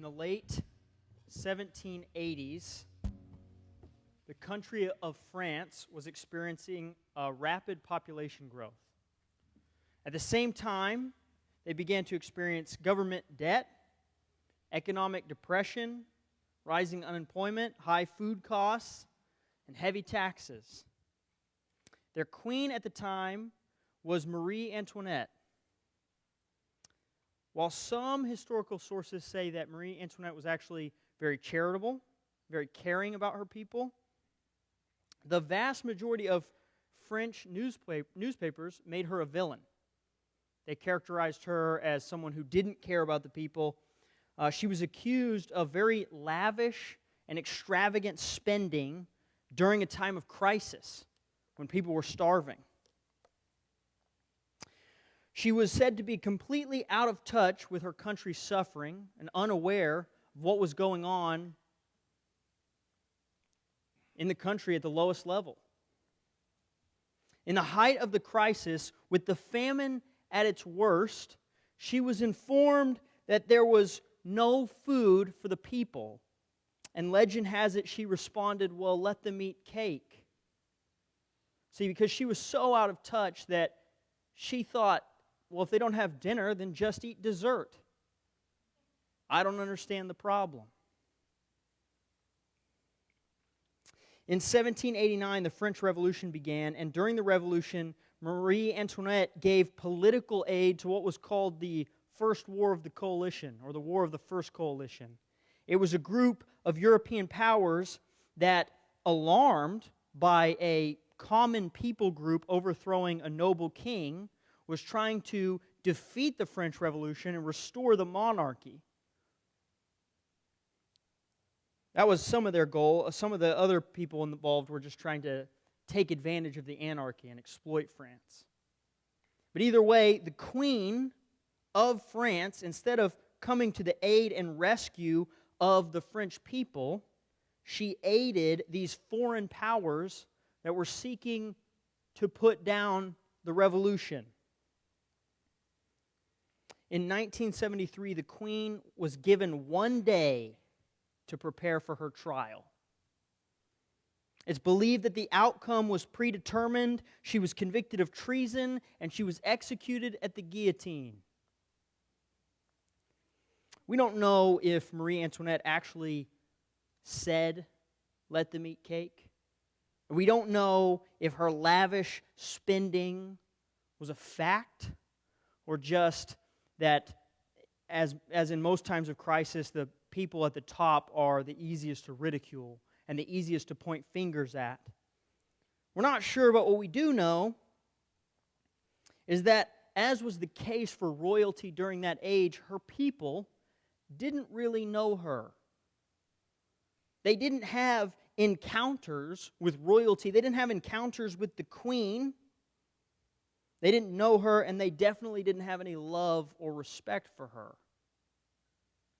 in the late 1780s, the country of France was experiencing a rapid population growth. At the same time, they began to experience government debt, economic depression, rising unemployment, high food costs, and heavy taxes. Their queen at the time was Marie Antoinette. While some historical sources say that Marie Antoinette was actually very charitable, very caring about her people, the vast majority of French newspapers made her a villain. They characterized her as someone who didn't care about the people. She was accused of very lavish and extravagant spending during a time of crisis when people were starving. She was said to be completely out of touch with her country's suffering and unaware of what was going on in the country at the lowest level. In the height of the crisis, with the famine at its worst, she was informed that there was no food for the people. And legend has it she responded, "Well, let them eat cake." See, because she was so out of touch that she thought, well, if they don't have dinner, then just eat dessert. I don't understand the problem. In 1789, the French Revolution began, and during the Revolution, Marie Antoinette gave political aid to what was called the First War of the Coalition, or the War of the First Coalition. It was a group of European powers that, alarmed by a common people group overthrowing a noble king, was trying to defeat the French Revolution and restore the monarchy. That was some of their goal. Some of the other people involved were just trying to take advantage of the anarchy and exploit France. But either way, the Queen of France, instead of coming to the aid and rescue of the French people, she aided these foreign powers that were seeking to put down the revolution. In 1973, the Queen was given 1 day to prepare for her trial. It's believed that the outcome was predetermined. She was convicted of treason, and she was executed at the guillotine. We don't know if Marie Antoinette actually said, "Let them eat cake." We don't know if her lavish spending was a fact or just that, as in most times of crisis, the people at the top are the easiest to ridicule and the easiest to point fingers at. We're not sure, but what we do know is that, as was the case for royalty during that age, her people didn't really know her. They didn't have encounters with royalty. They didn't have encounters with the Queen. They didn't know her, and they definitely didn't have any love or respect for her.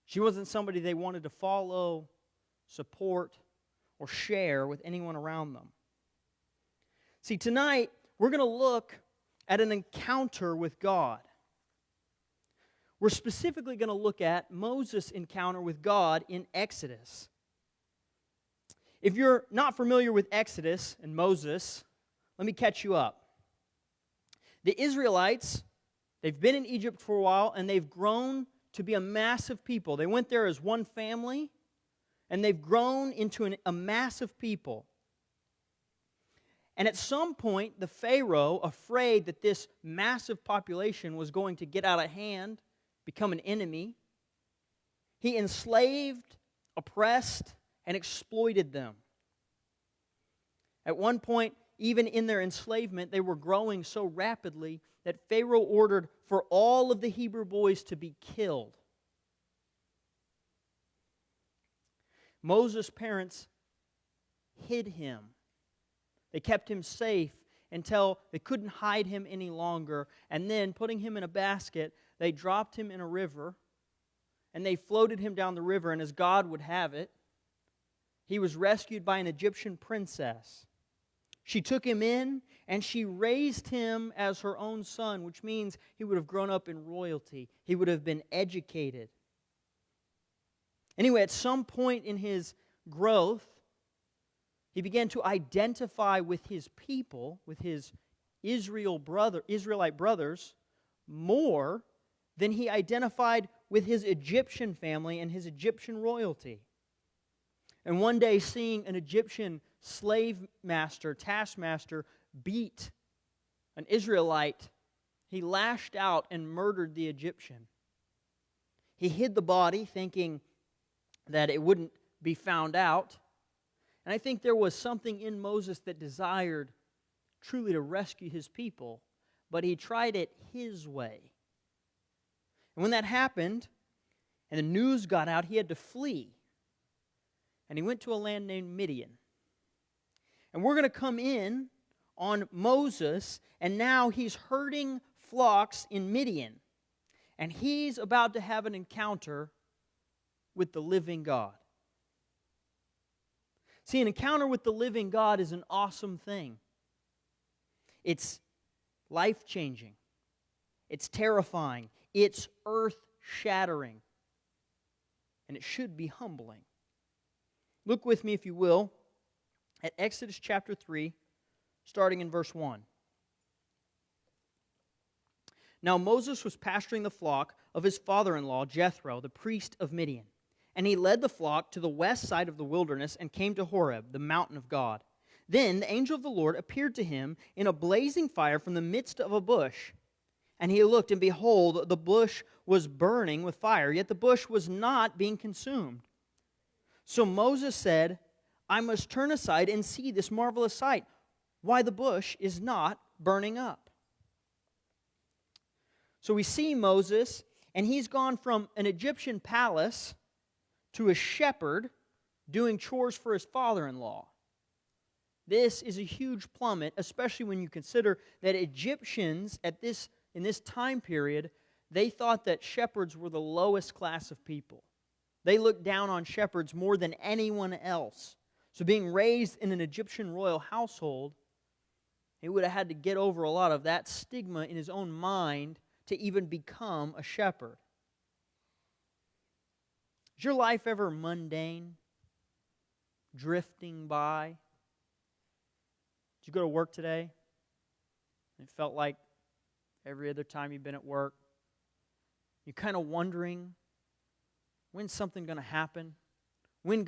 She wasn't somebody they wanted to follow, support, or share with anyone around them. See, tonight, we're going to look at an encounter with God. We're specifically going to look at Moses' encounter with God in Exodus. If you're not familiar with Exodus and Moses, let me catch you up. The Israelites, they've been in Egypt for a while, and they've grown to be a massive people. They went there as one family, and they've grown into a massive people. And at some point, the Pharaoh, afraid that this massive population was going to get out of hand, become an enemy, he enslaved, oppressed, and exploited them. At one point, even in their enslavement, they were growing so rapidly that Pharaoh ordered for all of the Hebrew boys to be killed. Moses' parents hid him. They kept him safe until they couldn't hide him any longer. And then, putting him in a basket, they dropped him in a river, and they floated him down the river. And as God would have it, he was rescued by an Egyptian princess. She took him in, and she raised him as her own son, which means he would have grown up in royalty. He would have been educated. Anyway, at some point in his growth, he began to identify with his people, with his Israelite brothers, more than he identified with his Egyptian family and his Egyptian royalty. And one day, seeing an Egyptian taskmaster, beat an Israelite, he lashed out and murdered the Egyptian. He hid the body, thinking that it wouldn't be found out. And I think there was something in Moses that desired truly to rescue his people, but he tried it his way. And when that happened, and the news got out, he had to flee. And he went to a land named Midian. And we're going to come in on Moses, and now he's herding flocks in Midian. And he's about to have an encounter with the living God. See, an encounter with the living God is an awesome thing. It's life-changing. It's terrifying. It's earth-shattering. And it should be humbling. Look with me, if you will, at Exodus chapter 3, starting in verse 1. Now Moses was pasturing the flock of his father-in-law, Jethro, the priest of Midian. And he led the flock to the west side of the wilderness and came to Horeb, the mountain of God. Then the angel of the Lord appeared to him in a blazing fire from the midst of a bush. And he looked, and behold, the bush was burning with fire, yet the bush was not being consumed. So Moses said, I must turn aside and see this marvelous sight, why the bush is not burning up. So we see Moses, and he's gone from an Egyptian palace to a shepherd doing chores for his father-in-law. This is a huge plummet, especially when you consider that Egyptians in this time period, they thought that shepherds were the lowest class of people. They looked down on shepherds more than anyone else. So being raised in an Egyptian royal household, he would have had to get over a lot of that stigma in his own mind to even become a shepherd. Is your life ever mundane? Drifting by? Did you go to work today? It felt like every other time you've been at work. You're kind of wondering, when's something going to happen? When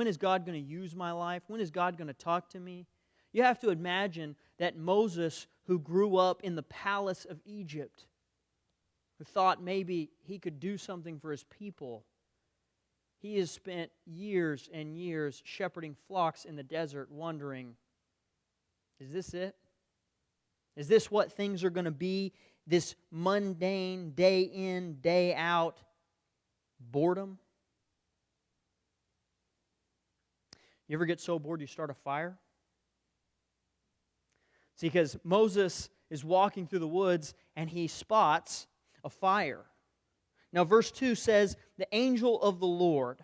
is God going to use my life? When is God going to talk to me? You have to imagine that Moses, who grew up in the palace of Egypt, who thought maybe he could do something for his people, he has spent years and years shepherding flocks in the desert, wondering, is this it? Is this what things are going to be? This mundane, day in, day out boredom? You ever get so bored you start a fire? See, because Moses is walking through the woods and he spots a fire. Now, verse 2 says, the angel of the Lord.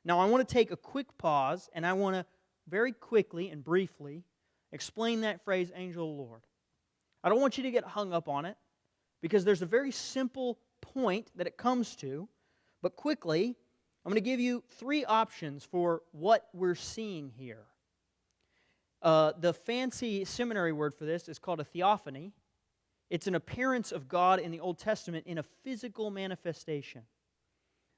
Now, I want to take a quick pause, and I want to very quickly and briefly explain that phrase, angel of the Lord. I don't want you to get hung up on it, because there's a very simple point that it comes to. But quickly, I'm going to give you three options for what we're seeing here. The fancy seminary word for this is called a theophany. It's an appearance of God in the Old Testament in a physical manifestation.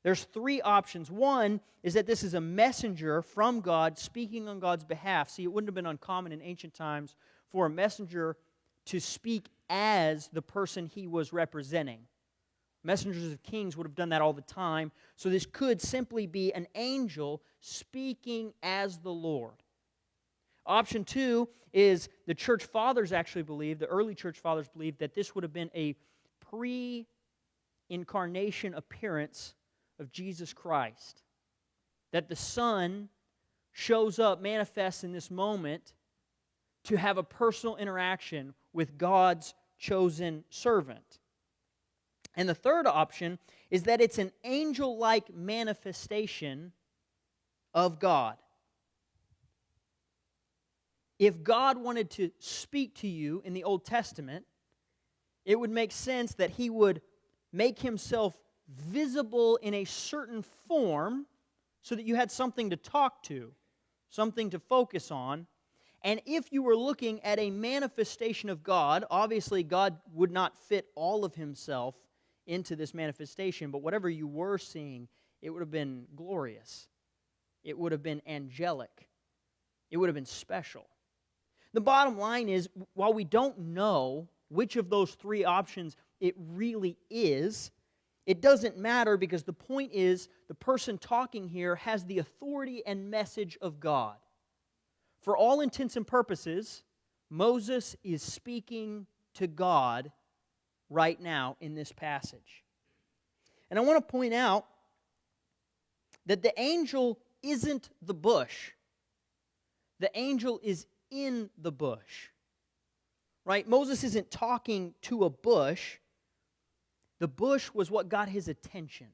There's three options. One is that this is a messenger from God speaking on God's behalf. See, it wouldn't have been uncommon in ancient times for a messenger to speak as the person he was representing. Messengers of kings would have done that all the time. So this could simply be an angel speaking as the Lord. Option two is the church fathers actually believed, the early church fathers believed, that this would have been a pre-incarnation appearance of Jesus Christ. That the Son shows up, manifests in this moment to have a personal interaction with God's chosen servant. And the third option is that it's an angel-like manifestation of God. If God wanted to speak to you in the Old Testament, it would make sense that He would make Himself visible in a certain form so that you had something to talk to, something to focus on. And if you were looking at a manifestation of God, obviously God would not fit all of himself into this manifestation, but whatever you were seeing, it would have been glorious. It would have been angelic. It would have been special. The bottom line is, while we don't know which of those three options it really is, it doesn't matter, because the point is the person talking here has the authority and message of God. For all intents and purposes, Moses is speaking to God right now in this passage. And I want to point out that the angel isn't the bush. The angel is in the bush. Right? Moses isn't talking to a bush. The bush was what got his attention.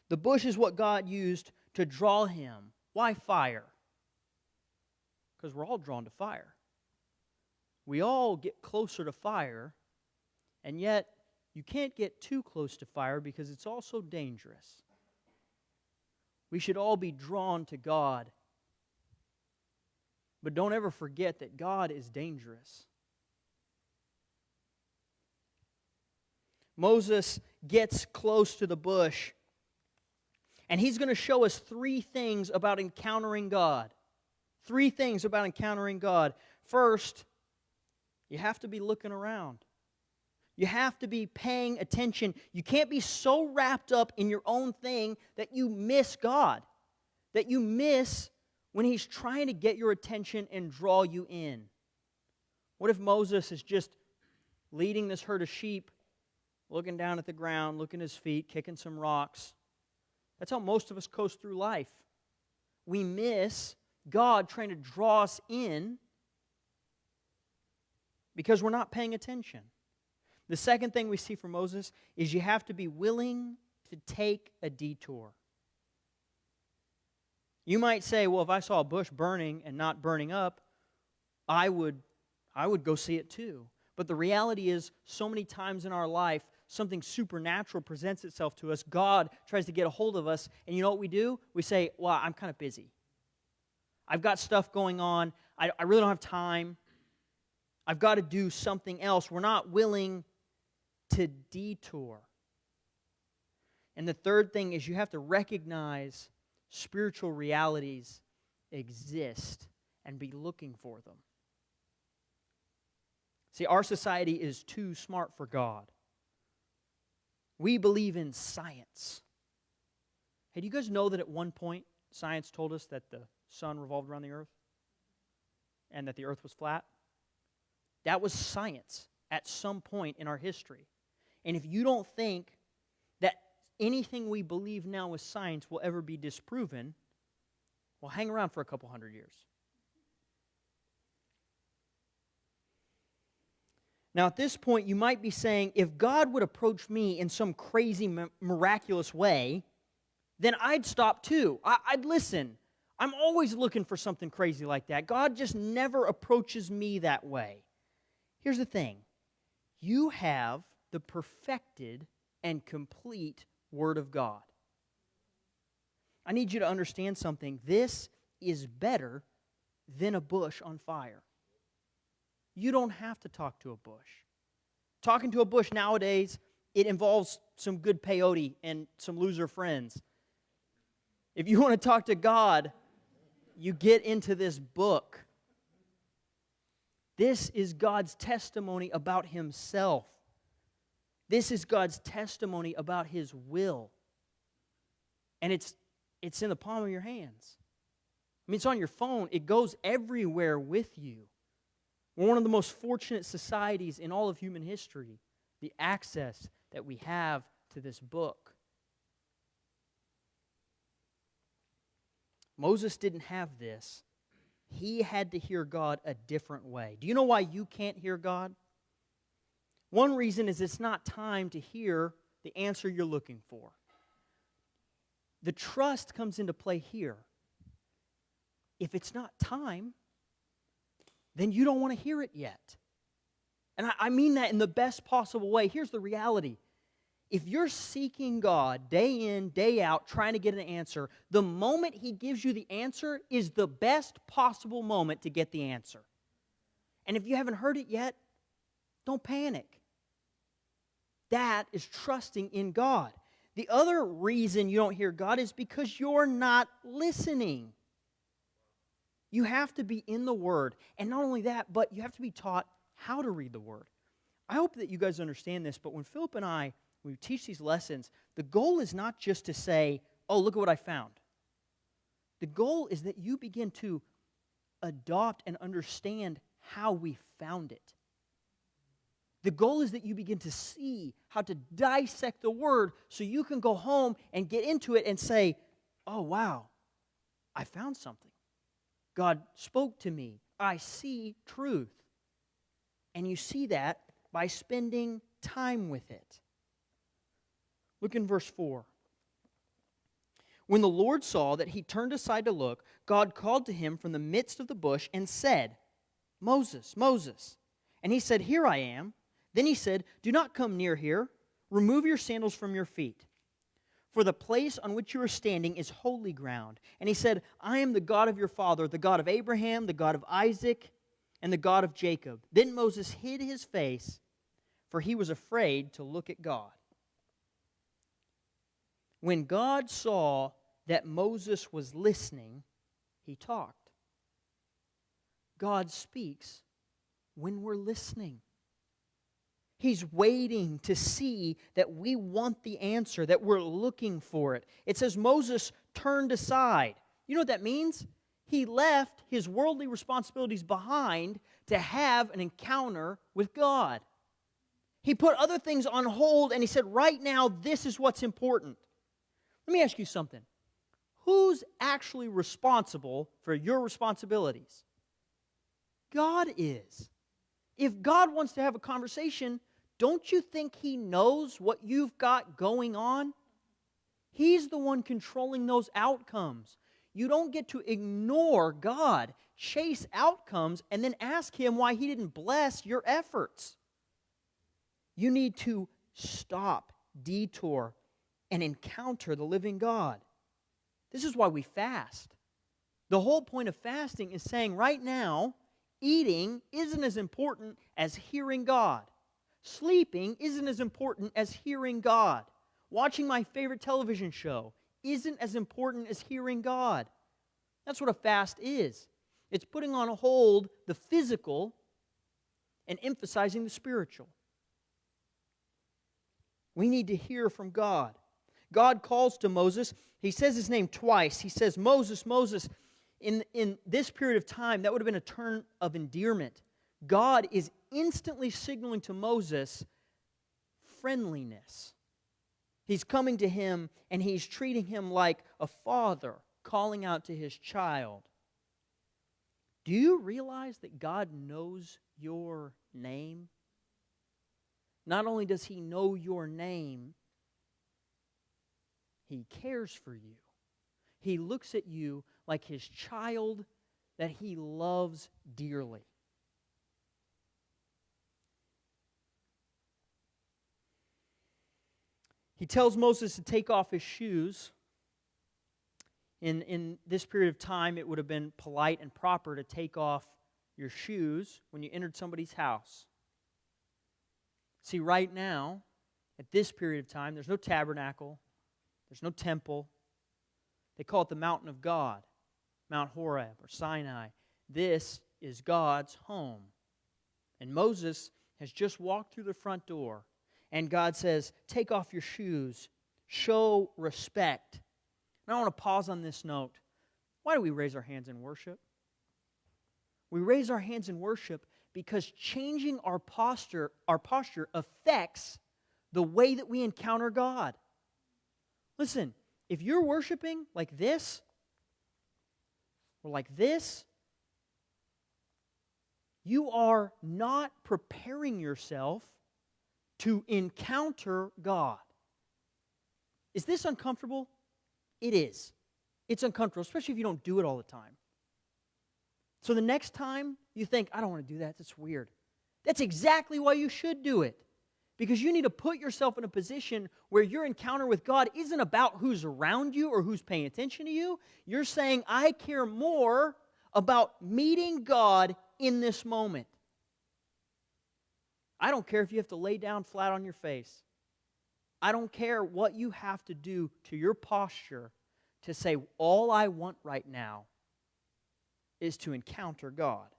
The bush is what God used to draw him. Why fire? Because we're all drawn to fire. We all get closer to fire, and yet you can't get too close to fire because it's also dangerous. We should all be drawn to God. But don't ever forget that God is dangerous. Moses gets close to the bush, and he's going to show us three things about encountering God. Three things about encountering God. First, you have to be looking around. You have to be paying attention. You can't be so wrapped up in your own thing that you miss God, that you miss when He's trying to get your attention and draw you in. What if Moses is just leading this herd of sheep, looking down at the ground, looking at his feet, kicking some rocks? That's how most of us coast through life. We miss God trying to draw us in because we're not paying attention. The second thing we see from Moses is you have to be willing to take a detour. You might say, well, if I saw a bush burning and not burning up, I would go see it too. But the reality is, so many times in our life, something supernatural presents itself to us. God tries to get a hold of us, and you know what we do? We say, well, I'm kind of busy. I've got stuff going on. I really don't have time. I've got to do something else. We're not willing to detour. And the third thing is you have to recognize spiritual realities exist and be looking for them. See, our society is too smart for God. We believe in science. Hey, do you guys know that at one point science told us that the sun revolved around the earth and that the earth was flat? That was science at some point in our history. And if you don't think that anything we believe now is science will ever be disproven, well, hang around for a couple hundred years. Now, at this point, you might be saying, if God would approach me in some crazy, miraculous way, then I'd stop too. I'd listen. I'm always looking for something crazy like that. God just never approaches me that way. Here's the thing. You have the perfected and complete Word of God. I need you to understand something. This is better than a bush on fire. You don't have to talk to a bush. Talking to a bush nowadays, it involves some good peyote and some loser friends. If you want to talk to God, you get into this book. This is God's testimony about Himself. This is God's testimony about His will. And it's in the palm of your hands. I mean, it's on your phone. It goes everywhere with you. We're one of the most fortunate societies in all of human history, the access that we have to this book. Moses didn't have this. He had to hear God a different way. Do you know why you can't hear God? One reason is it's not time to hear the answer you're looking for. The trust comes into play here. If it's not time, then you don't want to hear it yet. And I mean that in the best possible way. Here's the reality. If you're seeking God day in, day out, trying to get an answer, the moment He gives you the answer is the best possible moment to get the answer. And if you haven't heard it yet, don't panic. That is trusting in God. The other reason you don't hear God is because you're not listening. You have to be in the Word. And not only that, but you have to be taught how to read the Word. I hope that you guys understand this, but when Philip and I, when we teach these lessons, the goal is not just to say, oh, look at what I found. The goal is that you begin to adopt and understand how we found it. The goal is that you begin to see how to dissect the Word so you can go home and get into it and say, oh, wow, I found something. God spoke to me. I see truth. And you see that by spending time with it. Look in verse 4. When the Lord saw that he turned aside to look, God called to him from the midst of the bush and said, Moses, Moses. And he said, Here I am. Then he said, Do not come near here. Remove your sandals from your feet. For the place on which you are standing is holy ground. And he said, I am the God of your father, the God of Abraham, the God of Isaac, and the God of Jacob. Then Moses hid his face, for he was afraid to look at God. When God saw that Moses was listening, he talked. God speaks when we're listening. He's waiting to see that we want the answer, that we're looking for it. It says Moses turned aside. You know what that means? He left his worldly responsibilities behind to have an encounter with God. He put other things on hold and he said, right now, this is what's important. Let me ask you something. Who's actually responsible for your responsibilities? God is. If God wants to have a conversation, don't you think He knows what you've got going on? He's the one controlling those outcomes. You don't get to ignore God, chase outcomes, and then ask Him why He didn't bless your efforts. You need to stop, detour, and encounter the living God. This is why we fast. The whole point of fasting is saying right now, eating isn't as important as hearing God. Sleeping isn't as important as hearing God. Watching my favorite television show isn't as important as hearing God. That's what a fast is. It's putting on hold the physical and emphasizing the spiritual. We need to hear from God. God calls to Moses. He says his name twice. He says, Moses, Moses. In this period of time, that would have been a term of endearment. God is instantly signaling to Moses friendliness. He's coming to him and he's treating him like a father calling out to his child. Do you realize that God knows your name? Not only does He know your name, He cares for you. He looks at you like His child that He loves dearly. He tells Moses to take off his shoes. In this period of time, it would have been polite and proper to take off your shoes when you entered somebody's house. See, right now, at this period of time, there's no tabernacle, there's no temple. They call it the mountain of God, Mount Horeb or Sinai. This is God's home. And Moses has just walked through the front door, and God says, take off your shoes, show respect. And I want to pause on this note. Why do we raise our hands in worship? We raise our hands in worship because changing our posture affects the way that we encounter God. Listen, if you're worshiping like this, or like this, you are not preparing yourself to encounter God. Is this uncomfortable? It is. It's uncomfortable, especially if you don't do it all the time. So the next time you think, I don't want to do that, that's weird. That's exactly why you should do it. Because you need to put yourself in a position where your encounter with God isn't about who's around you or who's paying attention to you. You're saying, I care more about meeting God in this moment. I don't care if you have to lay down flat on your face. I don't care what you have to do to your posture to say, all I want right now is to encounter God.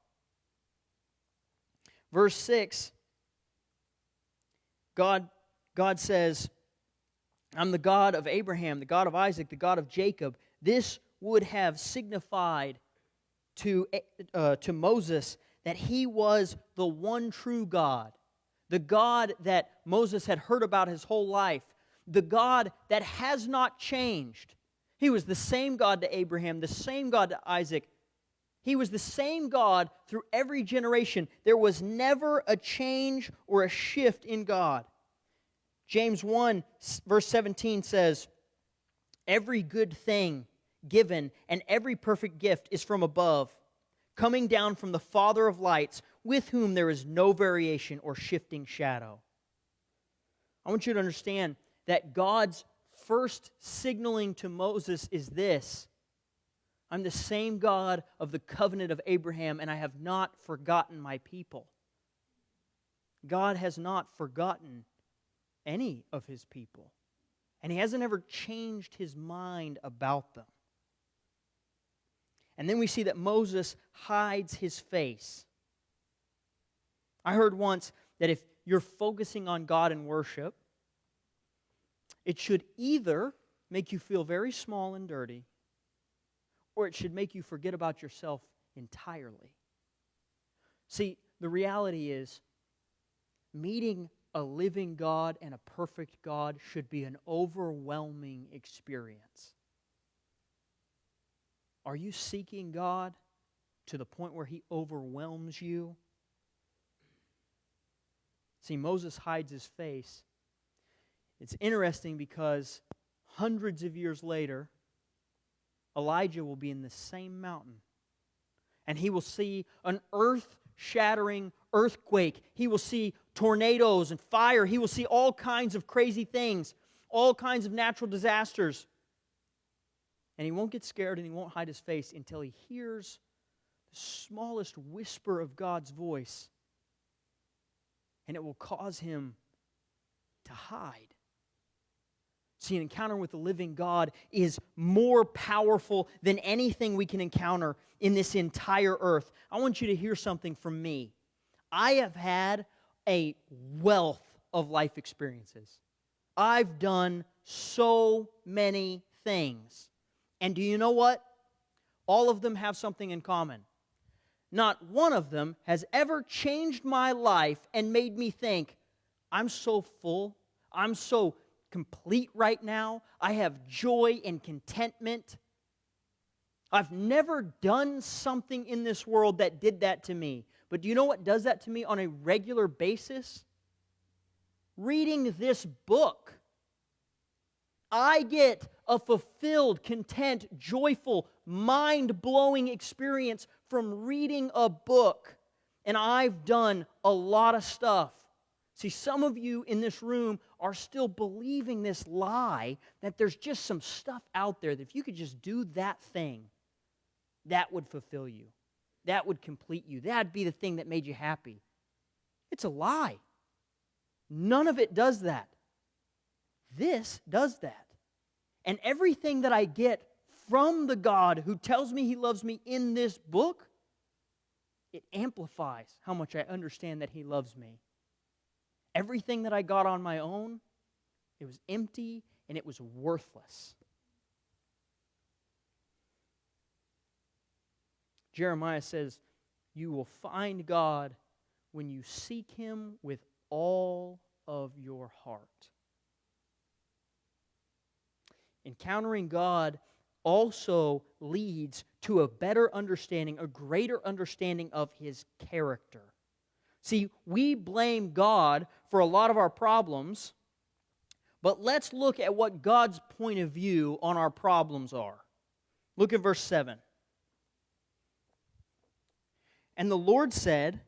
Verse 6, God says, I'm the God of Abraham, the God of Isaac, the God of Jacob. This would have signified to Moses that he was the one true God, the God that Moses had heard about his whole life, the God that has not changed. He was the same God to Abraham, the same God to Isaac. He was the same God through every generation. There was never a change or a shift in God. James 1, verse 17 says, every good thing given and every perfect gift is from above, coming down from the Father of lights, with whom there is no variation or shifting shadow. I want you to understand that God's first signaling to Moses is this: I'm the same God of the covenant of Abraham, and I have not forgotten my people. God has not forgotten any of His people, and He hasn't ever changed His mind about them. And then we see that Moses hides his face. I heard once that if you're focusing on God in worship, it should either make you feel very small and dirty, or it should make you forget about yourself entirely. See, the reality is, meeting a living God and a perfect God should be an overwhelming experience. Are you seeking God to the point where He overwhelms you? See, Moses hides his face. It's interesting because hundreds of years later, Elijah will be in the same mountain, and he will see an earth-shattering earthquake. He will see tornadoes and fire. He will see all kinds of crazy things, all kinds of natural disasters. And he won't get scared and he won't hide his face until he hears the smallest whisper of God's voice, and it will cause him to hide. See, an encounter with the living God is more powerful than anything we can encounter in this entire earth. I want you to hear something from me. I have had a wealth of life experiences. I've done so many things. And do you know what? All of them have something in common. Not one of them has ever changed my life and made me think, I'm so full, I'm so complete right now, I have joy and contentment. I've never done something in this world that did that to me. But do you know what does that to me on a regular basis? Reading this book. I get a fulfilled, content, joyful, mind-blowing experience from reading a book. And I've done a lot of stuff. See, some of you in this room are still believing this lie that there's just some stuff out there that if you could just do that thing, that would fulfill you. That would complete you. That'd be the thing that made you happy. It's a lie. None of it does that. This does that. And everything that I get from the God who tells me He loves me in this book, it amplifies how much I understand that He loves me. Everything that I got on my own, it was empty and it was worthless. Jeremiah says, you will find God when you seek Him with all of your heart. Encountering God also leads to a better understanding, a greater understanding of His character. See, we blame God for a lot of our problems, but let's look at what God's point of view on our problems are. Look at verse 7. And the Lord said,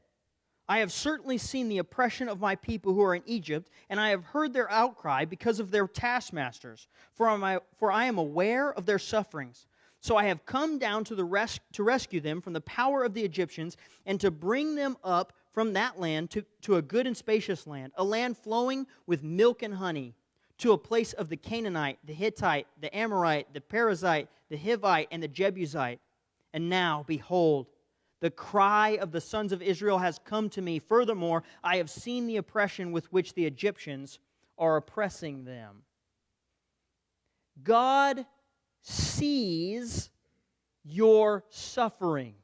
I have certainly seen the oppression of my people who are in Egypt, and I have heard their outcry because of their taskmasters, for I am aware of their sufferings. So I have come down to rescue them from the power of the Egyptians, and to bring them up from that land to a good and spacious land, a land flowing with milk and honey, to a place of the Canaanite, the Hittite, the Amorite, the Perizzite, the Hivite, and the Jebusite. And now, behold, the cry of the sons of Israel has come to me. Furthermore, I have seen the oppression with which the Egyptians are oppressing them. God sees your suffering.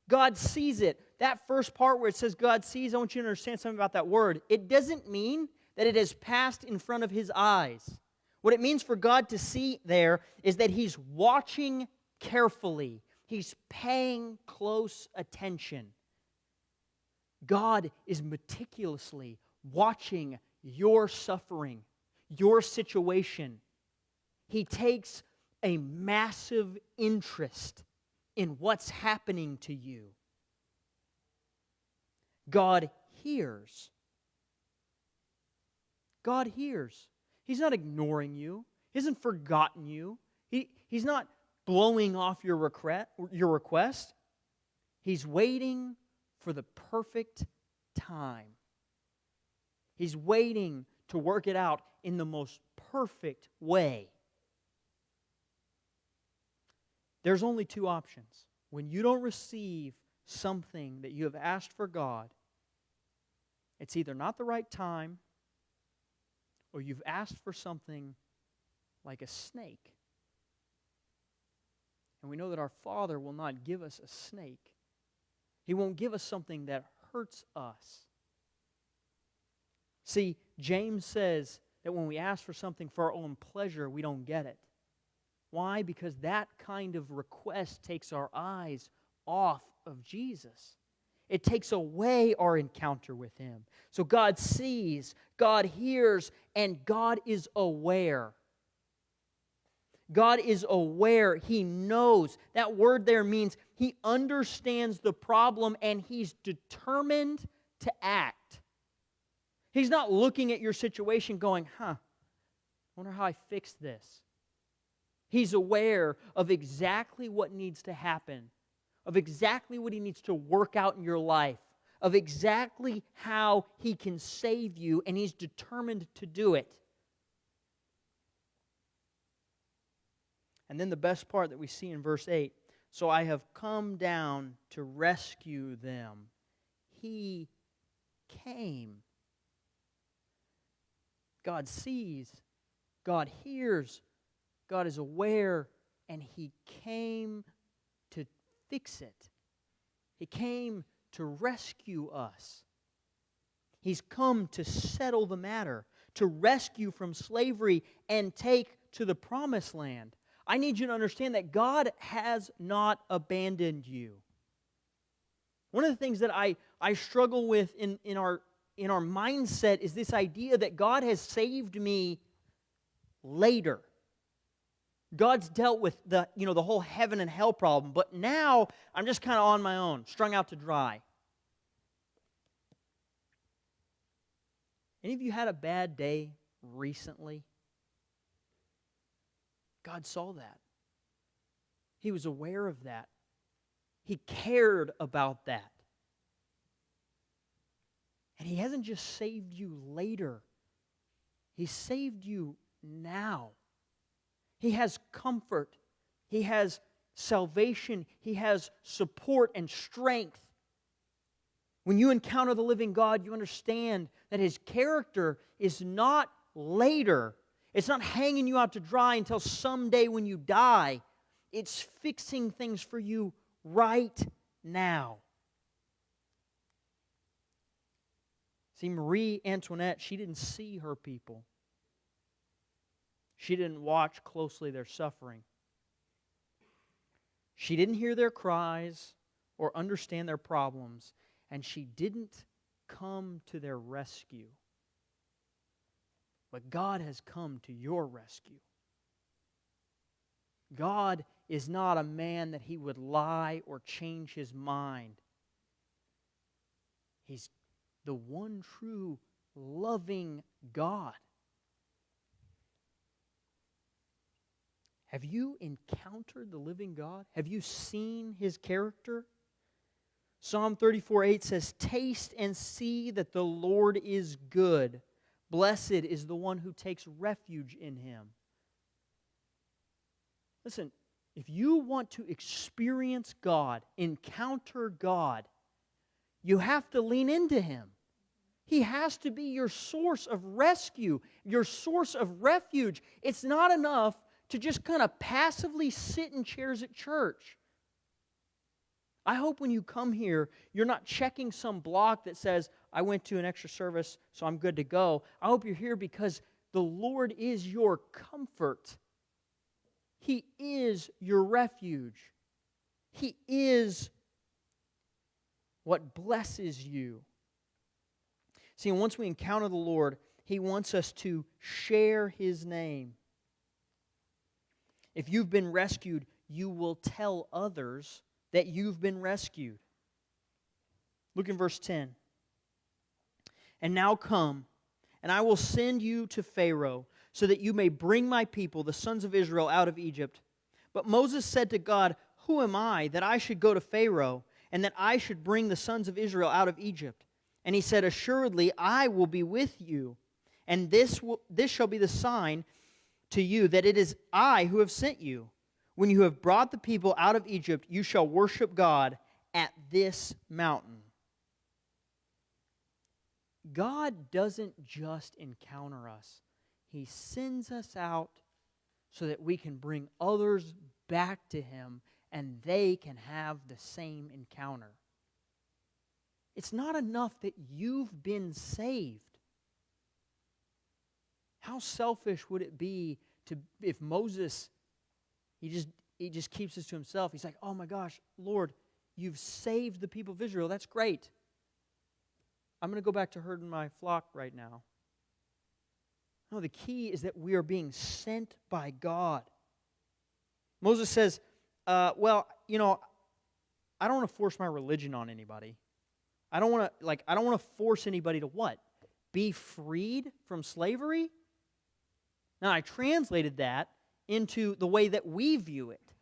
God sees it. That first part where it says God sees, I want you to understand something about that word. It doesn't mean that it has passed in front of His eyes. What it means for God to see there is that He's watching carefully. He's paying close attention. God is meticulously watching your suffering, your situation. He takes a massive interest in what's happening to you. God hears. God hears. He's not ignoring you. He hasn't forgotten you. He's not blowing off your request. He's waiting for the perfect time. He's waiting to work it out in the most perfect way. There's only two options. When you don't receive something that you have asked for God, it's either not the right time, or you've asked for something like a snake. And we know that our Father will not give us a snake. He won't give us something that hurts us. See, James says that when we ask for something for our own pleasure, we don't get it. Why? Because that kind of request takes our eyes off of Jesus. It takes away our encounter with Him. So God sees, God hears, and God is aware. God is aware. He knows. That word there means He understands the problem and He's determined to act. He's not looking at your situation going, I wonder how I fix this. He's aware of exactly what needs to happen, of exactly what He needs to work out in your life, of exactly how He can save you, and He's determined to do it. And then the best part that we see in verse 8, so I have come down to rescue them. He came. God sees, God hears, God is aware, and He came to fix it. He came to rescue us. He's come to settle the matter, to rescue from slavery and take to the promised land. I need you to understand that God has not abandoned you. One of the things that I struggle with in our mindset is this idea that God has saved me later. God's dealt with the whole heaven and hell problem, but now I'm just kind of on my own, strung out to dry. Any of you had a bad day recently? God saw that. He was aware of that. He cared about that. And He hasn't just saved you later. He saved you now. He has comfort. He has salvation. He has support and strength. When you encounter the living God, you understand that His character is not later. It's not hanging you out to dry until someday when you die. It's fixing things for you right now. See, Marie Antoinette, she didn't see her people. She didn't watch closely their suffering. She didn't hear their cries or understand their problems, and she didn't come to their rescue. But God has come to your rescue. God is not a man that He would lie or change His mind. He's the one true loving God. Have you encountered the living God? Have you seen His character? Psalm 34:8 says, "Taste and see that the Lord is good. Blessed is the one who takes refuge in Him." Listen, if you want to experience God, encounter God, you have to lean into Him. He has to be your source of rescue, your source of refuge. It's not enough to just kind of passively sit in chairs at church. I hope when you come here, you're not checking some block that says, I went to an extra service, so I'm good to go. I hope you're here because the Lord is your comfort. He is your refuge. He is what blesses you. See, once we encounter the Lord, He wants us to share His name. If you've been rescued, you will tell others that you've been rescued. Look in verse 10. "And now come, and I will send you to Pharaoh, so that you may bring my people, the sons of Israel, out of Egypt." But Moses said to God, "Who am I that I should go to Pharaoh, and that I should bring the sons of Israel out of Egypt?" And He said, "Assuredly I will be with you, and this shall be the sign to you that it is I who have sent you. When you have brought the people out of Egypt, you shall worship God at this mountain." God doesn't just encounter us. He sends us out so that we can bring others back to Him and they can have the same encounter. It's not enough that you've been saved. How selfish would it be if Moses, he just keeps this to himself. He's like, "Oh my gosh, Lord, you've saved the people of Israel. That's great. I'm going to go back to herding my flock right now." No, the key is that we are being sent by God. Moses says, I don't want to force my religion on anybody. I don't want to force anybody to what? Be freed from slavery? Now, I translated that into the way that we view it.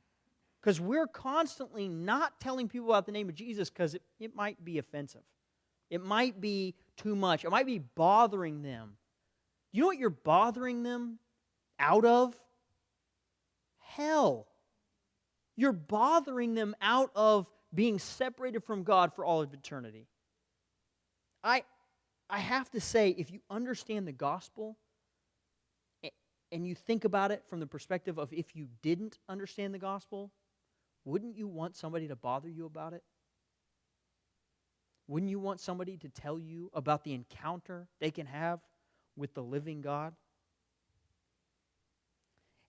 Because we're constantly not telling people about the name of Jesus because it might be offensive. It might be too much. It might be bothering them. You know what you're bothering them out of? Hell. You're bothering them out of being separated from God for all of eternity. I have to say, if you understand the gospel, and you think about it from the perspective of if you didn't understand the gospel, wouldn't you want somebody to bother you about it? Wouldn't you want somebody to tell you about the encounter they can have with the living God?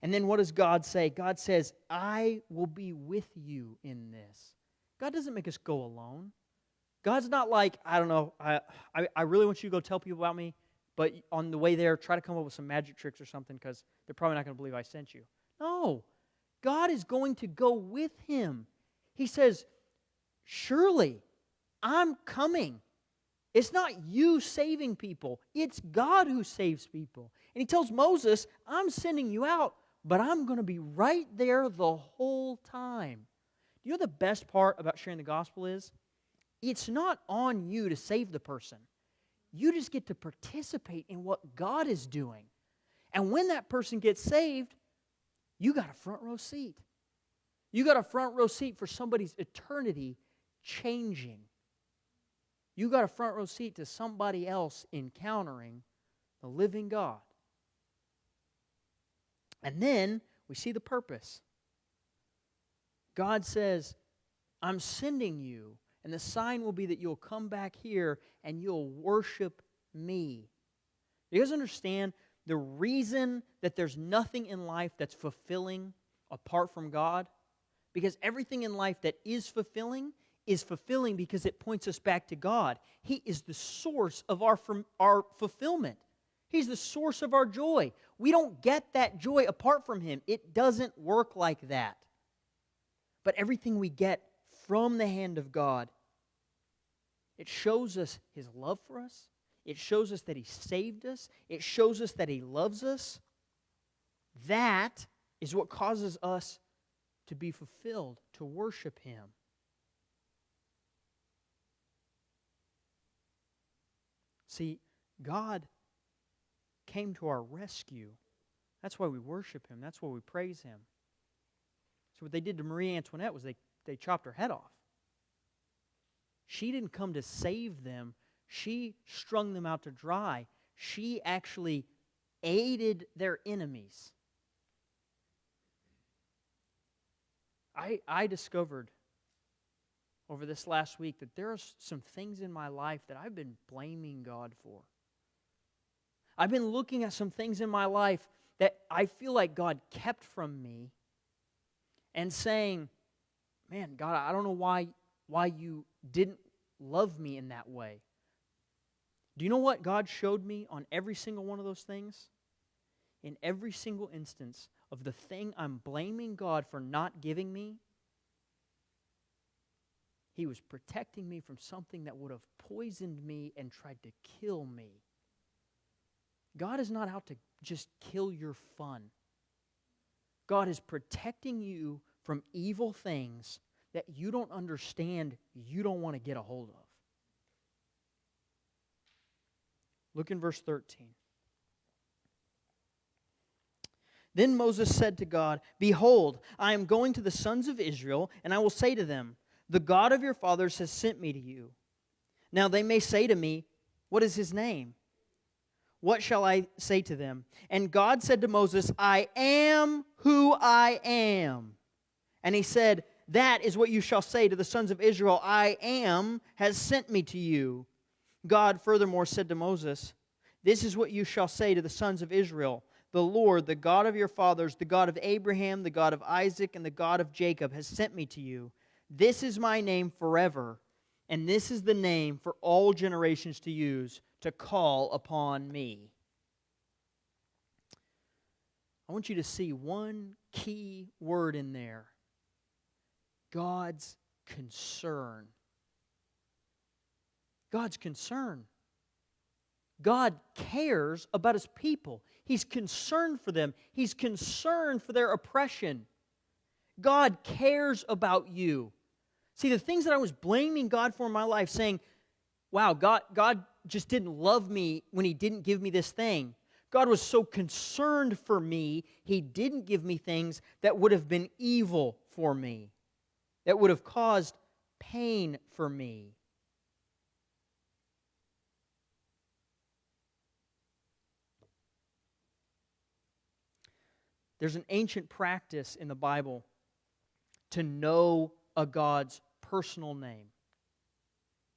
And then what does God say? God says, "I will be with you in this." God doesn't make us go alone. God's not like, I don't know, I really want you to go tell people about me, but on the way there, try to come up with some magic tricks or something because they're probably not going to believe I sent you. No. God is going to go with him. He says, "Surely, I'm coming." It's not you saving people. It's God who saves people. And He tells Moses, "I'm sending you out, but I'm going to be right there the whole time." You know the best part about sharing the gospel is? It's not on you to save the person. You just get to participate in what God is doing. And when that person gets saved, you got a front row seat. You got a front row seat for somebody's eternity changing. You got a front row seat to somebody else encountering the living God. And then we see the purpose. God says, "I'm sending you, and the sign will be that you'll come back here and you'll worship me." You guys understand the reason that there's nothing in life that's fulfilling apart from God? Because everything in life that is fulfilling because it points us back to God. He is the source of our fulfillment. He's the source of our joy. We don't get that joy apart from Him. It doesn't work like that. But everything we get from the hand of God It shows us His love for us. It shows us that He saved us. It shows us that He loves us. That is what causes us to be fulfilled, to worship Him. See, God came to our rescue. That's why we worship Him. That's why we praise Him. So what they did to Marie Antoinette was they chopped her head off. She didn't come to save them. She strung them out to dry. She actually aided their enemies. I discovered over this last week that there are some things in my life that I've been blaming God for. I've been looking at some things in my life that I feel like God kept from me and saying, man, God, I don't know why you didn't love me in that way. Do you know what God showed me on every single one of those things? In every single instance of the thing I'm blaming God for not giving me, He was protecting me from something that would have poisoned me and tried to kill me. God is not out to just kill your fun. God is protecting you from evil things that you don't understand, you don't want to get a hold of. Look in verse 13. Then Moses said to God, "Behold, I am going to the sons of Israel, and I will say to them, the God of your fathers has sent me to you. Now they may say to me, what is His name? What shall I say to them?" And God said to Moses, "I am who I am." And He said, "That is what you shall say to the sons of Israel, I am has sent me to you." God furthermore said to Moses, "This is what you shall say to the sons of Israel. The Lord, the God of your fathers, the God of Abraham, the God of Isaac, and the God of Jacob has sent me to you. This is my name forever, and this is the name for all generations to use, to call upon me." I want you to see one key word in there. God's concern. God's concern. God cares about His people. He's concerned for them. He's concerned for their oppression. God cares about you. See, the things that I was blaming God for in my life, saying, wow, God just didn't love me when He didn't give me this thing. God was so concerned for me, He didn't give me things that would have been evil for me, that would have caused pain for me. There's an ancient practice in the Bible to know a God's personal name.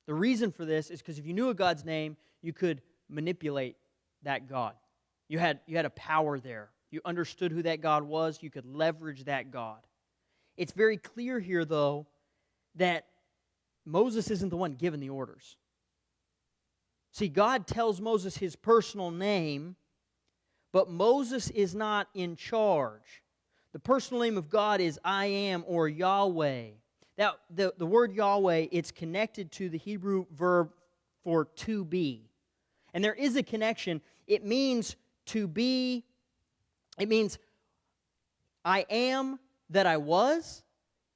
The reason for this is because if you knew a God's name, you could manipulate that God. You had a power there. You understood who that God was. You could leverage that God. It's very clear here, though, that Moses isn't the one giving the orders. See, God tells Moses His personal name, but Moses is not in charge. The personal name of God is I am, or Yahweh. Now, the word Yahweh, it's connected to the Hebrew verb for to be. And there is a connection. It means to be, it means I am that I was,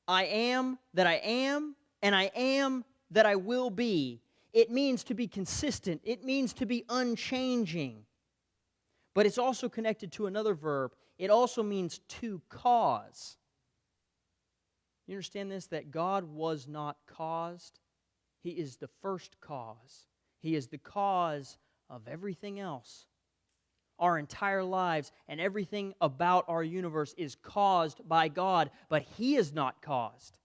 I am that I am, and I am that I will be. It means to be consistent. It means to be unchanging. But it's also connected to another verb. It also means to cause. You understand this? That God was not caused. He is the first cause. He is the cause of everything else. Our entire lives and everything about our universe is caused by God, but He is not caused.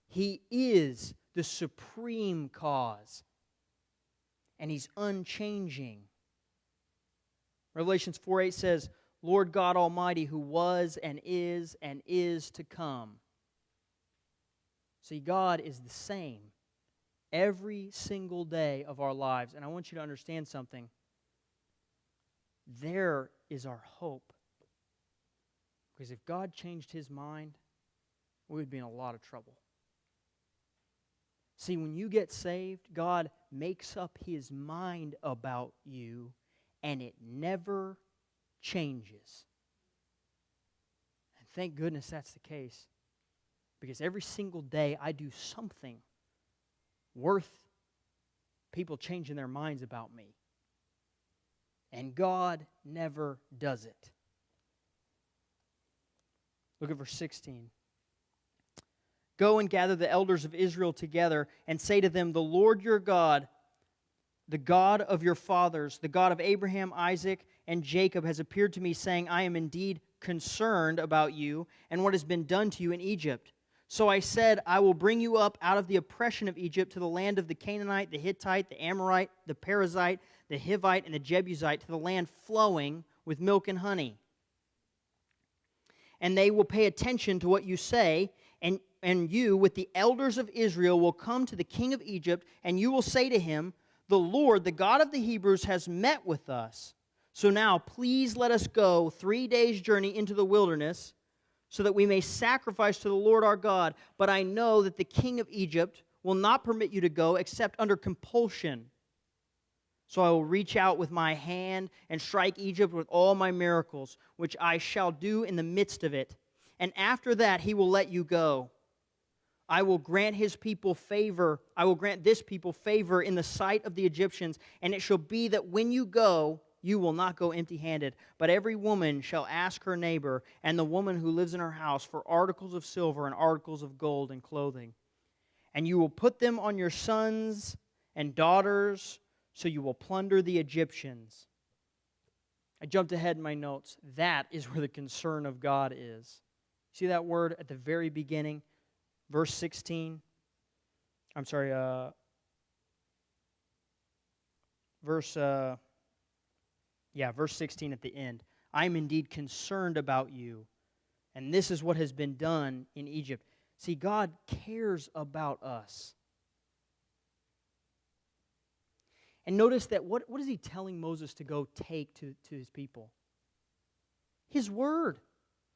He is the supreme cause, and He's unchanging. Revelations 4:8 says, Lord God Almighty, who was and is to come. See, God is the same every single day of our lives. And I want you to understand something. There is our hope. Because if God changed His mind, we would be in a lot of trouble. See, when you get saved, God makes up His mind about you, and it never changes. And thank goodness that's the case, because every single day I do something worth people changing their minds about me. And God never does it. Look at verse 16. Go and gather the elders of Israel together and say to them, the Lord your God, the God of your fathers, the God of Abraham, Isaac, and Jacob, has appeared to me, saying, I am indeed concerned about you and what has been done to you in Egypt. So I said, I will bring you up out of the oppression of Egypt to the land of the Canaanite, the Hittite, the Amorite, the Perizzite, the Hivite, and the Jebusite, to the land flowing with milk and honey. And they will pay attention to what you say, and you, with the elders of Israel, will come to the king of Egypt, and you will say to him, the Lord, the God of the Hebrews, has met with us. So now, please let us go 3 days' journey into the wilderness, so that we may sacrifice to the Lord our God. But I know that the king of Egypt will not permit you to go except under compulsion. So I will reach out with my hand and strike Egypt with all my miracles, which I shall do in the midst of it. And after that he will let you go. I will grant this people favor in the sight of the Egyptians, and it shall be that when you go, you will not go empty-handed, but every woman shall ask her neighbor and the woman who lives in her house for articles of silver and articles of gold and clothing. And you will put them on your sons and daughters, so you will plunder the Egyptians. I jumped ahead in my notes. That is where the concern of God is. See that word at the very beginning? Verse 16. Verse 16 at the end. I am indeed concerned about you, and this is what has been done in Egypt. See, God cares about us. And notice that what is he telling Moses to go take to his people? His word.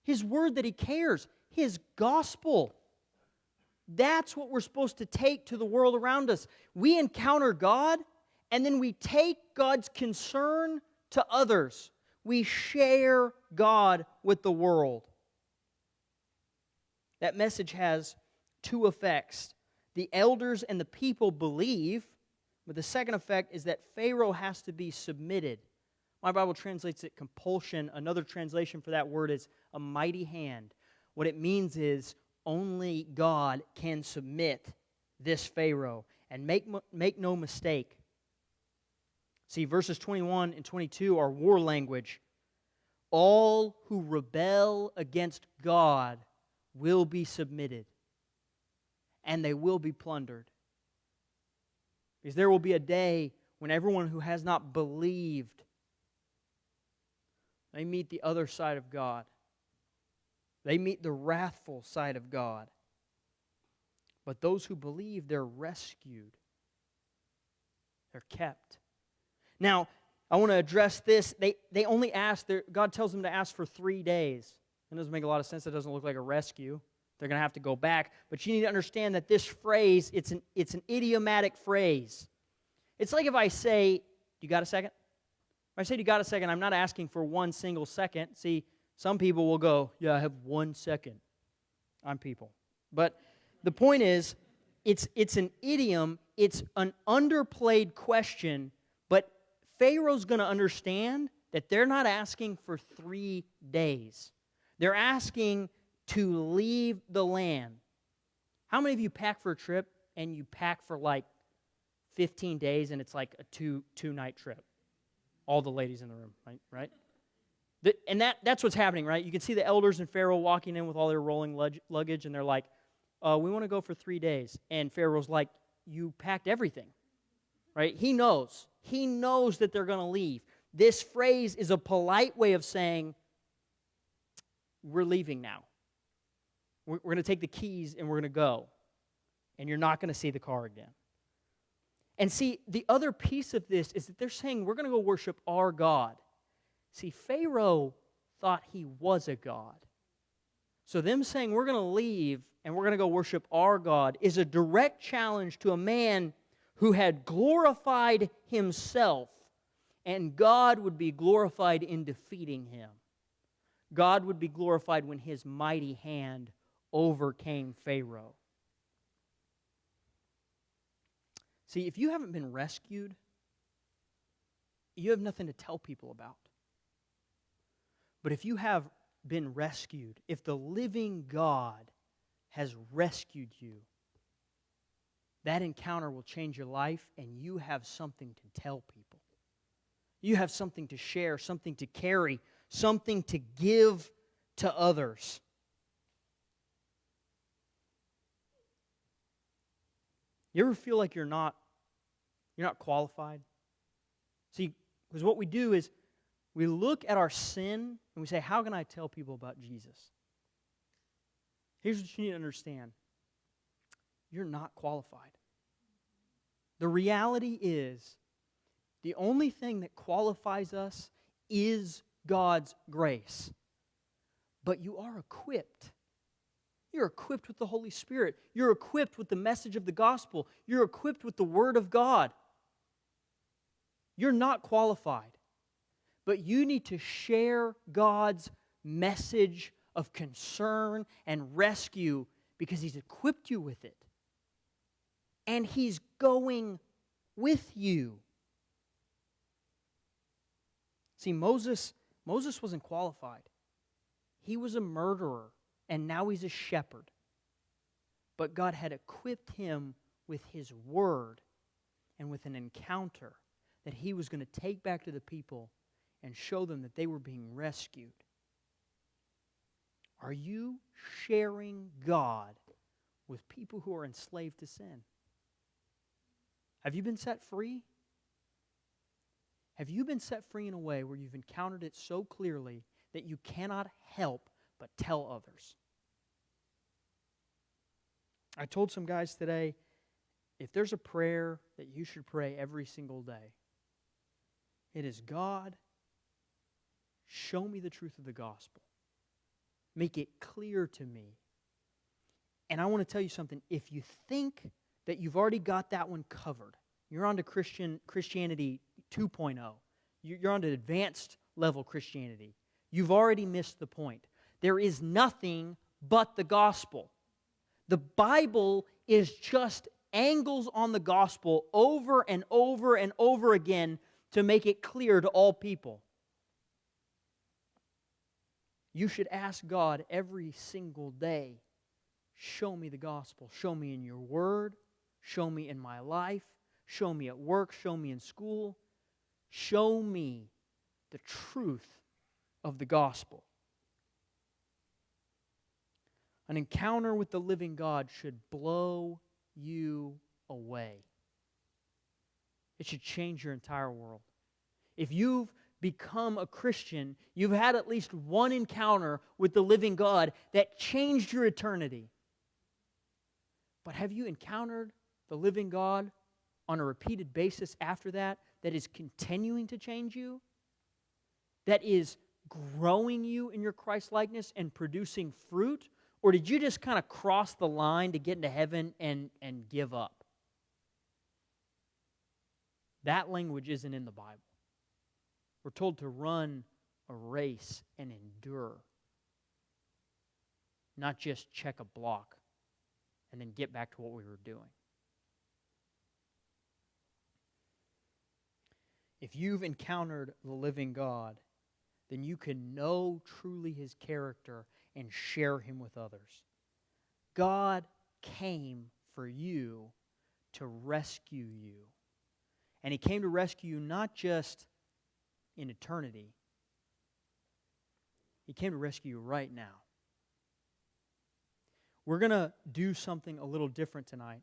His word that he cares. His gospel. That's what we're supposed to take to the world around us. We encounter God, and then we take God's concern to others. We share God with the world. That message has two effects. The elders and the people believe, but the second effect is that Pharaoh has to be submitted. My Bible translates it compulsion. Another translation for that word is a mighty hand. What it means is only God can submit this Pharaoh. And make no mistake. See, verses 21 and 22 are war language. All who rebel against God will be submitted, and they will be plundered. Because there will be a day when everyone who has not believed, they meet the other side of God. They meet the wrathful side of God. But those who believe, they're rescued. They're kept. Now, I want to address this. They only ask, God tells them to ask for 3 days. It doesn't make a lot of sense. It doesn't look like a rescue. They're going to have to go back. But you need to understand that this phrase, it's an idiomatic phrase. It's like if I say, you got a second? If I say, you got a second, I'm not asking for 1 single second. See, some people will go, yeah, I have 1 second. I'm people. But the point is, it's an idiom. It's an underplayed question, but Pharaoh's going to understand that they're not asking for 3 days. They're asking to leave the land. How many of you pack for a trip and you pack for like 15 days and it's like a two-night trip? All the ladies in the room, right? And that's what's happening, right? You can see the elders and Pharaoh walking in with all their rolling luggage, and they're like, we want to go for 3 days. And Pharaoh's like, you packed everything, right? He knows. He knows that they're going to leave. This phrase is a polite way of saying, we're leaving now. We're going to take the keys and we're going to go. And you're not going to see the car again. And see, the other piece of this is that they're saying, we're going to go worship our God. See, Pharaoh thought he was a god. So them saying, we're going to leave and we're going to go worship our God, is a direct challenge to a man who had glorified himself, and God would be glorified in defeating him. God would be glorified when his mighty hand overcame Pharaoh. See, if you haven't been rescued, you have nothing to tell people about. But if you have been rescued, if the living God has rescued you, that encounter will change your life, and you have something to tell people. You have something to share, something to carry, something to give to others. You ever feel like you're not qualified? See, because what we do is we look at our sin and we say, how can I tell people about Jesus? Here's what you need to understand. You're not qualified. The reality is, the only thing that qualifies us is God's grace. But you are equipped. You're equipped with the Holy Spirit. You're equipped with the message of the gospel. You're equipped with the Word of God. You're not qualified. But you need to share God's message of concern and rescue because He's equipped you with it. And He's going with you. See, Moses wasn't qualified. He was a murderer, and now he's a shepherd. But God had equipped him with His Word and with an encounter that he was going to take back to the people and show them that they were being rescued. Are you sharing God with people who are enslaved to sin? Have you been set free? Have you been set free in a way where you've encountered it so clearly that you cannot help but tell others? I told some guys today, if there's a prayer that you should pray every single day, it is, God, show me the truth of the gospel. Make it clear to me. And I want to tell you something. If you think that you've already got that one covered, you're on to Christianity 2.0. You're on to advanced level Christianity. You've already missed the point. There is nothing but the gospel. The Bible is just angles on the gospel over and over and over again to make it clear to all people. You should ask God every single day, show me the gospel. Show me in your word. Show me in my life. Show me at work. Show me in school. Show me the truth of the gospel. An encounter with the living God should blow you away. It should change your entire world. If you've become a Christian, you've had at least one encounter with the living God that changed your eternity. But have you encountered the living God on a repeated basis after that is continuing to change you? That is growing you in your Christ-likeness and producing fruit? Or did you just kind of cross the line to get into heaven and give up? That language isn't in the Bible. We're told to run a race and endure, not just check a block and then get back to what we were doing. If you've encountered the living God, then you can know truly His character and share Him with others. God came for you to rescue you. And He came to rescue you not just in eternity. He came to rescue you right now. We're going to do something a little different tonight.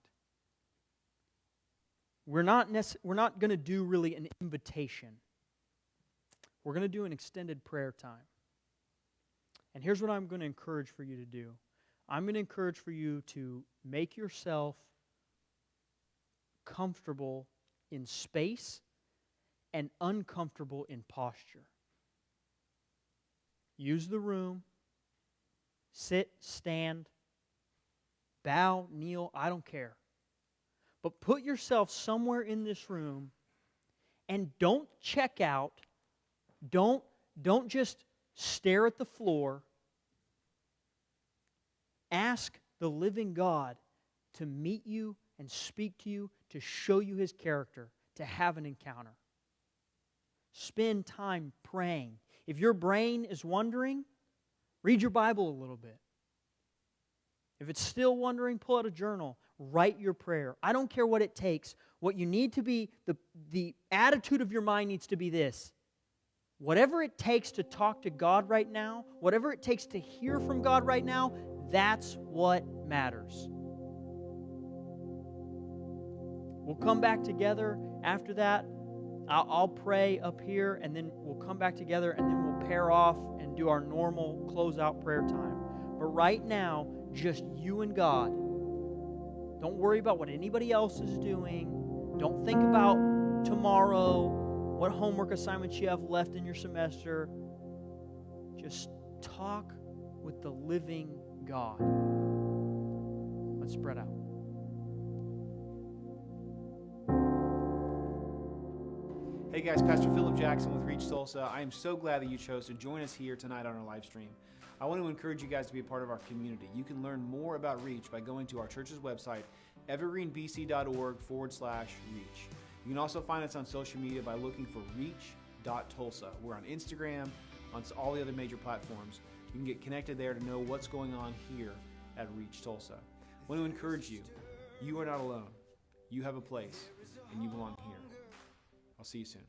We're not going to do really an invitation. We're going to do an extended prayer time. And here's what I'm going to encourage for you to do. I'm going to encourage for you to make yourself comfortable in space and uncomfortable in posture. Use the room. Sit, stand. bow, kneel, I don't care. But put yourself somewhere in this room and don't check out. Don't just stare at the floor. Ask the living God to meet you and speak to you, to show you His character, to have an encounter. Spend time praying. If your brain is wandering, read your Bible a little bit. If it's still wandering, pull out a journal. Write your prayer. I don't care what it takes. What you need to be, the attitude of your mind needs to be this. Whatever it takes to talk to God right now, whatever it takes to hear from God right now, that's what matters. We'll come back together after that. I'll pray up here, and then we'll come back together, and then we'll pair off and do our normal closeout prayer time. But right now, just you and God. Don't worry about what anybody else is doing. Don't think about tomorrow, what homework assignments you have left in your semester. Just talk with the living God. Let's spread out. Hey guys, Pastor Philip Jackson with Reach Tulsa. I am so glad that you chose to join us here tonight on our live stream. I want to encourage you guys to be a part of our community. You can learn more about Reach by going to our church's website, evergreenbc.org/reach. You can also find us on social media by looking for reach.tulsa. We're on Instagram, on all the other major platforms. You can get connected there to know what's going on here at Reach Tulsa. I want to encourage you. You are not alone. You have a place, and you belong here. I'll see you soon.